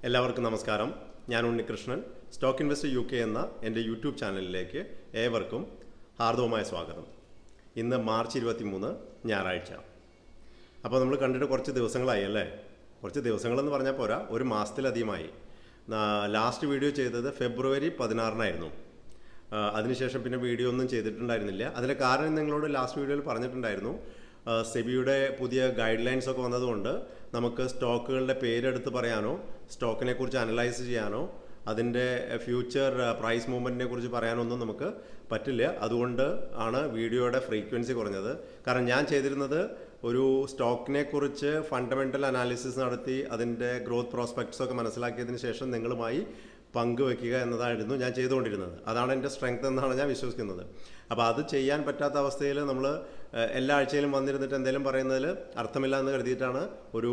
എല്ലാവർക്കും നമസ്കാരം. ഞാൻ ഉണ്ണികൃഷ്ണൻ. സ്റ്റോക്ക് ഇൻവെസ്റ്റർ UK എന്ന എൻ്റെ യൂട്യൂബ് ചാനലിലേക്ക് ഏവർക്കും ഹാർദവമായ സ്വാഗതം. ഇന്ന് മാർച്ച് 23 ഞായറാഴ്ച. അപ്പോൾ നമ്മൾ കണ്ടിട്ട് കുറച്ച് ദിവസങ്ങളായി അല്ലേ? കുറച്ച് ദിവസങ്ങളെന്ന് പറഞ്ഞാൽ പോരാ, ഒരു മാസത്തിലധികമായി. ലാസ്റ്റ് വീഡിയോ ചെയ്തത് ഫെബ്രുവരി 16 അതിനുശേഷം പിന്നെ വീഡിയോ ഒന്നും ചെയ്തിട്ടുണ്ടായിരുന്നില്ല. അതിൻ്റെ കാരണം നിങ്ങളോട് ലാസ്റ്റ് വീഡിയോയിൽ പറഞ്ഞിട്ടുണ്ടായിരുന്നു. സെബിയുടെ പുതിയ ഗൈഡ് ലൈൻസ് ഒക്കെ വന്നതുകൊണ്ട് നമുക്ക് സ്റ്റോക്കുകളുടെ പേരെടുത്ത് പറയാനോ സ്റ്റോക്കിനെ കുറിച്ച് അനലൈസ് ചെയ്യാനോ അതിൻ്റെ ഫ്യൂച്ചർ പ്രൈസ് മൂവ്മെൻറ്റിനെ കുറിച്ച് പറയാനൊന്നും നമുക്ക് പറ്റില്ല. അതുകൊണ്ട് ആണ് വീഡിയോയുടെ ഫ്രീക്വൻസി കുറഞ്ഞത്. കാരണം ഞാൻ ചെയ്തിരുന്നത് ഒരു സ്റ്റോക്കിനെ കുറിച്ച് ഫണ്ടമെൻ്റൽ അനാലിസിസ് നടത്തി അതിൻ്റെ ഗ്രോത്ത് പ്രോസ്പെക്ട്സ് ഒക്കെ മനസ്സിലാക്കിയതിന് ശേഷം നിങ്ങളുമായി പങ്കുവെക്കുക എന്നതായിരുന്നു ഞാൻ ചെയ്തുകൊണ്ടിരുന്നത്. അതാണ് എൻ്റെ സ്ട്രെങ്ത് എന്നാണ് ഞാൻ വിശ്വസിക്കുന്നത്. അപ്പോൾ അത് ചെയ്യാൻ പറ്റാത്ത അവസ്ഥയിൽ നമ്മൾ എല്ലാ ആഴ്ചയിലും വന്നിരുന്നിട്ട് എന്തെങ്കിലും പറയുന്നതിൽ അർത്ഥമില്ല എന്ന് കരുതിയിട്ടാണ് ഒരു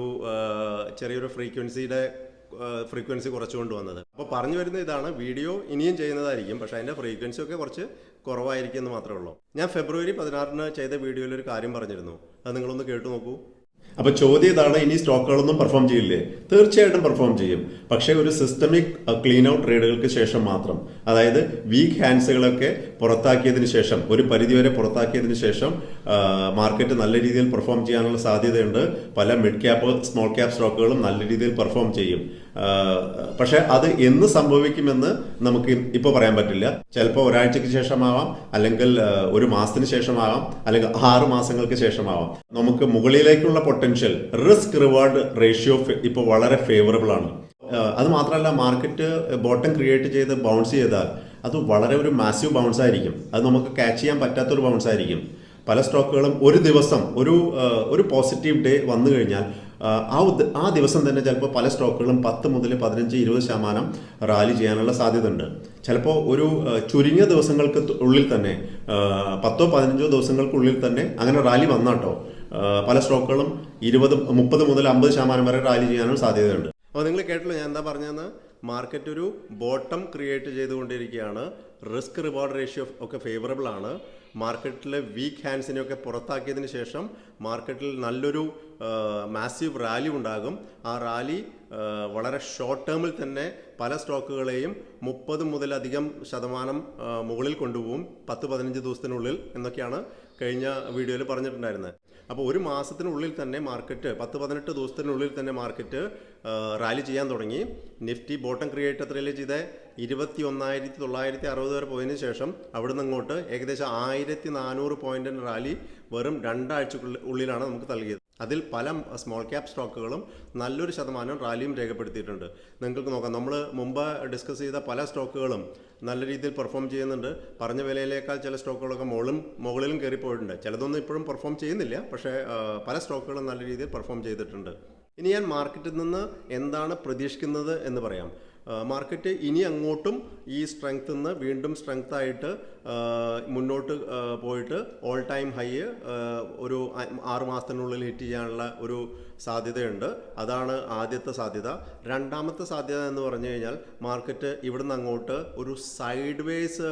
ചെറിയൊരു ഫ്രീക്വൻസി കുറച്ചുകൊണ്ട് വന്നത്. അപ്പോൾ പറഞ്ഞു വരുന്നത് ഇതാണ്, വീഡിയോ ഇനിയും ചെയ്യുന്നതായിരിക്കും, പക്ഷേ അതിൻ്റെ ഫ്രീക്വൻസി ഒക്കെ കുറച്ച് കുറവായിരിക്കും എന്ന് മാത്രമേ ഉള്ളൂ. ഞാൻ ഫെബ്രുവരി 16 ചെയ്ത വീഡിയോയിൽ ഒരു കാര്യം പറഞ്ഞിരുന്നു, അത് നിങ്ങളൊന്ന് കേട്ടു നോക്കൂ. അപ്പോൾ ചോദ്യം ഇതാണ്, ഇനി സ്റ്റോക്കുകളൊന്നും പെർഫോം ചെയ്യില്ലേ? തീർച്ചയായിട്ടും പെർഫോം ചെയ്യും, പക്ഷേ ഒരു സിസ്റ്റമിക് ക്ലീൻ ഔട്ട് ട്രേഡുകൾക്ക് ശേഷം മാത്രം. അതായത് വീക്ക് ഹാൻഡ്സുകളൊക്കെ പുറത്താക്കിയതിന് ശേഷം, ഒരു പരിധിവരെ പുറത്താക്കിയതിന് ശേഷം മാർക്കറ്റ് നല്ല രീതിയിൽ പെർഫോം ചെയ്യാനുള്ള സാധ്യതയുണ്ട്. പല മിഡ് ക്യാപ്പ് സ്മോൾ ക്യാപ്പ് സ്റ്റോക്കുകളും നല്ല രീതിയിൽ പെർഫോം ചെയ്യും. പക്ഷെ അത് എന്ന് സംഭവിക്കുമെന്ന് നമുക്ക് ഇപ്പോൾ പറയാൻ പറ്റില്ല. ചിലപ്പോൾ ഒരാഴ്ചക്ക് ശേഷമാവാം, അല്ലെങ്കിൽ ഒരു മാസത്തിന് ശേഷമാവാം, അല്ലെങ്കിൽ 6 മാസങ്ങൾക്ക് ശേഷമാവാം. നമുക്ക് മുകളിലേക്കുള്ള പൊട്ടൻഷ്യൽ റിസ്ക് റിവാർഡ് റേഷ്യോ ഇപ്പോൾ വളരെ ഫേവറബിൾ ആണ്. അത് മാത്രമല്ല, മാർക്കറ്റ് ബോട്ടം ക്രിയേറ്റ് ചെയ്ത് ബൗൺസ് ചെയ്താൽ അത് വളരെ ഒരു മാസീവ് ബൗൺസ് ആയിരിക്കും. അത് നമുക്ക് ക്യാച്ച് ചെയ്യാൻ പറ്റാത്തൊരു ബൗൺസ് ആയിരിക്കും. പല സ്റ്റോക്കുകളും ഒരു ദിവസം ഒരു പോസിറ്റീവ് ഡേ വന്നു കഴിഞ്ഞാൽ ആ ദിവസം തന്നെ ചിലപ്പോൾ പല സ്റ്റോക്കുകളും 10 മുതൽ 15-20% റാലി ചെയ്യാനുള്ള സാധ്യത ഉണ്ട്. ചിലപ്പോൾ ഒരു ചുരുങ്ങിയ ദിവസങ്ങൾക്ക് ഉള്ളിൽ തന്നെ 10-15 ദിവസങ്ങൾക്കുള്ളിൽ തന്നെ അങ്ങനെ റാലി വന്നാട്ടോ പല സ്റ്റോക്കുകളും 30 മുതൽ 50% വരെ റാലി ചെയ്യാനും സാധ്യതയുണ്ട്. അപ്പോൾ നിങ്ങൾ കേട്ടല്ലോ ഞാൻ എന്താ പറഞ്ഞതെന്ന്. മാർക്കറ്റ് ഒരു ബോട്ടം ക്രിയേറ്റ് ചെയ്തുകൊണ്ടിരിക്കുകയാണ്. റിസ്ക് റിവാർഡ് റേഷ്യോ ഒക്കെ ഫേവറബിൾ ആണ്. മാർക്കറ്റിലെ വീക്ക് ഹാൻഡ്സിനെയൊക്കെ പുറത്താക്കിയതിന് ശേഷം മാർക്കറ്റിൽ നല്ലൊരു മാസീവ് റാലി ഉണ്ടാകും. ആ റാലി വളരെ ഷോർട്ട് ടേമിൽ തന്നെ പല സ്റ്റോക്കുകളെയും 30 മുതലധികം ശതമാനം മുകളിൽ കൊണ്ടുപോകും 10-15 ദിവസത്തിനുള്ളിൽ എന്നൊക്കെയാണ് കഴിഞ്ഞ വീഡിയോയിൽ പറഞ്ഞിട്ടുണ്ടായിരുന്നത്. അപ്പോൾ ഒരു മാസത്തിനുള്ളിൽ തന്നെ മാർക്കറ്റ് 10-18 ദിവസത്തിനുള്ളിൽ തന്നെ മാർക്കറ്റ് റാലി ചെയ്യാൻ തുടങ്ങി. നിഫ്റ്റി ബോട്ടം ക്രിയേറ്റ് എത്രയല്ലേ ചെയ്തേ? 21,960 വരെ പോയതിനു ശേഷം അവിടുന്ന് അങ്ങോട്ട് ഏകദേശം 1,400 പോയിന്റിന് റാലി വെറും 2 ആഴ്ചക്കുള്ളിലാണ് നമുക്ക് നൽകിയത്. അതിൽ പല സ്മോൾ ക്യാപ്പ് സ്റ്റോക്കുകളും നല്ലൊരു ശതമാനം റാലിയും രേഖപ്പെടുത്തിയിട്ടുണ്ട്. നിങ്ങൾക്ക് നോക്കാം, നമ്മൾ മുമ്പ് ഡിസ്കസ് ചെയ്ത പല സ്റ്റോക്കുകളും നല്ല രീതിയിൽ പെർഫോം ചെയ്യുന്നുണ്ട്. പറഞ്ഞ വിലയിലേക്കാൾ ചില സ്റ്റോക്കുകളൊക്കെ മുകളിലും കയറിപ്പോയിട്ടുണ്ട്. ചിലതൊന്നും ഇപ്പോഴും പെർഫോം ചെയ്യുന്നില്ല, പക്ഷേ പല സ്റ്റോക്കുകളും നല്ല രീതിയിൽ പെർഫോം ചെയ്തിട്ടുണ്ട്. ഇനി ഞാൻ മാർക്കറ്റിൽ നിന്ന് എന്താണ് പ്രതീക്ഷിക്കുന്നത് എന്ന് പറയാം. മാർക്കറ്റ് ഇനി അങ്ങോട്ടും ഈ സ്ട്രെങ്ത്തിൽ നിന്ന് വീണ്ടും സ്ട്രെങ്ത് ആയിട്ട് മുന്നോട്ട് പോയിട്ട് ഓൾ ടൈം ഹൈ ഒരു 6 മാസത്തിനുള്ളിൽ ഹിറ്റ് ചെയ്യാനുള്ള ഒരു സാധ്യതയുണ്ട്. അതാണ് ആദ്യത്തെ സാധ്യത. രണ്ടാമത്തെ സാധ്യത എന്ന് പറഞ്ഞു കഴിഞ്ഞാൽ മാർക്കറ്റ് ഇവിടുന്ന് അങ്ങോട്ട് ഒരു സൈഡ് വേസ്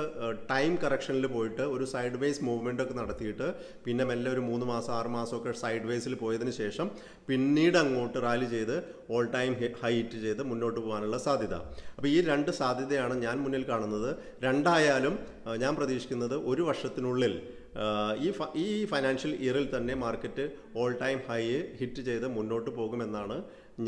ടൈം കറക്ഷനിൽ പോയിട്ട് ഒരു സൈഡ് വേസ് മൂവ്മെൻ്റ് ഒക്കെ നടത്തിയിട്ട് പിന്നെ മെല്ലെ ഒരു 3 മാസം 6 മാസമൊക്കെ സൈഡ് വേസിൽ പോയതിന് ശേഷം പിന്നീട് അങ്ങോട്ട് റാലി ചെയ്ത് ഓൾ ടൈം ഹൈ ഹിറ്റ് ചെയ്ത് മുന്നോട്ട് പോകാനുള്ള സാധ്യത. അപ്പോൾ ഈ 2 സാധ്യതയാണ് ഞാൻ മുന്നിൽ കാണുന്നത്. രണ്ടായാലും ഞാൻ പ്രതീക്ഷിക്കുന്നത് ഒരു വർഷത്തിനുള്ളിൽ ഈ ഫൈനാൻഷ്യൽ ഇയറിൽ തന്നെ market all time high hit ചെയ്ത് മുന്നോട്ട് പോകുമെന്നാണ്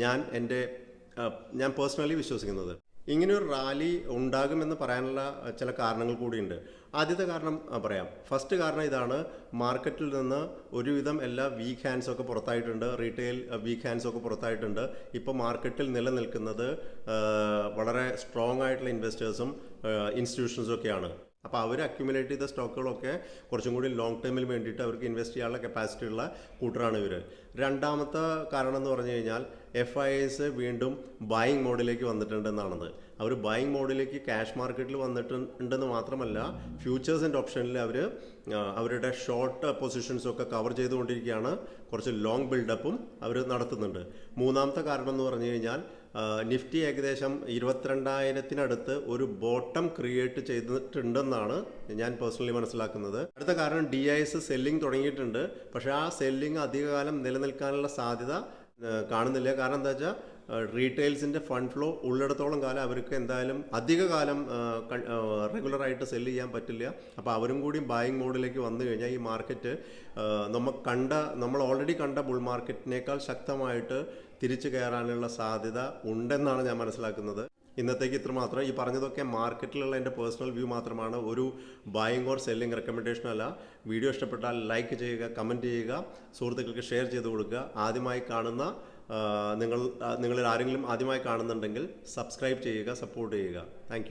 ഞാൻ പേഴ്സണലി വിശ്വസിക്കുന്നത്. ഇങ്ങനെയൊരു റാലി ഉണ്ടാകുമെന്ന് പറയാനുള്ള ചില കാരണങ്ങൾ കൂടിയുണ്ട്. ആദ്യത്തെ കാരണം പറയാം. ഫസ്റ്റ് കാരണം ഇതാണ്, മാർക്കറ്റിൽ നിന്ന് ഒരുവിധം എല്ലാ വീക്ക് ഹാൻഡ്സ് ഒക്കെ പുറത്തായിട്ടുണ്ട്. റീറ്റെയിൽ വീക്ക് ഹാൻഡ്സ് ഒക്കെ പുറത്തായിട്ടുണ്ട്. ഇപ്പോൾ മാർക്കറ്റിൽ നിലനിൽക്കുന്നത് വളരെ സ്ട്രോങ് ആയിട്ടുള്ള ഇൻവെസ്റ്റേഴ്സും ഇൻസ്റ്റിറ്റ്യൂഷൻസും ഒക്കെയാണ്. അപ്പോൾ അവർ അക്യുമുലേറ്റ് ചെയ്ത സ്റ്റോക്കുകളൊക്കെ കുറച്ചും കൂടി ലോങ് ടേമിൽ വേണ്ടിയിട്ട് അവർക്ക് ഇൻവെസ്റ്റ് ചെയ്യാനുള്ള കപ്പാസിറ്റി ഉള്ള കൂട്ടറാണ് ഇവർ. രണ്ടാമത്തെ കാരണം എന്ന് പറഞ്ഞു കഴിഞ്ഞാൽ FIIs വീണ്ടും ബൈയിങ് മോഡിലേക്ക് വന്നിട്ടുണ്ടെന്നാണത്. അവർ ബൈയിങ് മോഡിലേക്ക് ക്യാഷ് മാർക്കറ്റിൽ വന്നിട്ടുണ്ടെന്ന് മാത്രമല്ല, ഫ്യൂച്ചേഴ്സ് ആൻഡ് ഓപ്ഷനിൽ അവർ അവരുടെ ഷോർട്ട് പൊസിഷൻസൊക്കെ കവർ ചെയ്തുകൊണ്ടിരിക്കുകയാണ്. കുറച്ച് ലോങ് ബിൽഡപ്പും അവർ നടത്തുന്നുണ്ട്. മൂന്നാമത്തെ കാരണം എന്ന് പറഞ്ഞു കഴിഞ്ഞാൽ നിഫ്റ്റി ഏകദേശം 22,000-നടുത്ത് ഒരു ബോട്ടം ക്രിയേറ്റ് ചെയ്തിട്ടുണ്ടെന്നാണ് ഞാൻ പേഴ്സണലി മനസ്സിലാക്കുന്നത്. അടുത്ത കാരണം DIs സെല്ലിംഗ് തുടങ്ങിയിട്ടുണ്ട്. പക്ഷേ ആ സെല്ലിംഗ് അധികകാലം നിലനിൽക്കാനുള്ള സാധ്യത കാണുന്നില്ല. കാരണം എന്താ വെച്ചാൽ റീറ്റെയിൽസിൻ്റെ ഫണ്ട് ഫ്ലോ ഉള്ളിടത്തോളം കാലം അവർക്ക് എന്തായാലും അധിക കാലം റെഗുലറായിട്ട് സെല്ല് ചെയ്യാൻ പറ്റില്ല. അപ്പോൾ അവരും കൂടി ബൈയിങ് മോഡിലേക്ക് വന്നു കഴിഞ്ഞാൽ ഈ മാർക്കറ്റ് നമ്മൾ ഓൾറെഡി കണ്ട ബുൾ മാർക്കറ്റിനേക്കാൾ ശക്തമായിട്ട് തിരിച്ചു കയറാനുള്ള സാധ്യത ഉണ്ടെന്നാണ് ഞാൻ മനസ്സിലാക്കുന്നത്. ഇന്നത്തേക്ക് ഇത്ര മാത്രം. ഈ പറഞ്ഞതൊക്കെ മാർക്കറ്റിലുള്ള എൻ്റെ പേഴ്സണൽ വ്യൂ മാത്രമാണ്, ഒരു ബൈയിങ് ഓർ സെല്ലിംഗ് റെക്കമെൻഡേഷൻ അല്ല. വീഡിയോ ഇഷ്ടപ്പെട്ടാൽ ലൈക്ക് ചെയ്യുക, കമൻറ്റ് ചെയ്യുക, സുഹൃത്തുക്കൾക്ക് ഷെയർ ചെയ്ത് കൊടുക്കുക. ആദ്യമായി കാണുന്ന നിങ്ങളിൽ ആരെങ്കിലും ആദ്യമായി കാണുന്നുണ്ടെങ്കിൽ സബ്സ്ക്രൈബ് ചെയ്യുക, സപ്പോർട്ട് ചെയ്യുക. താങ്ക്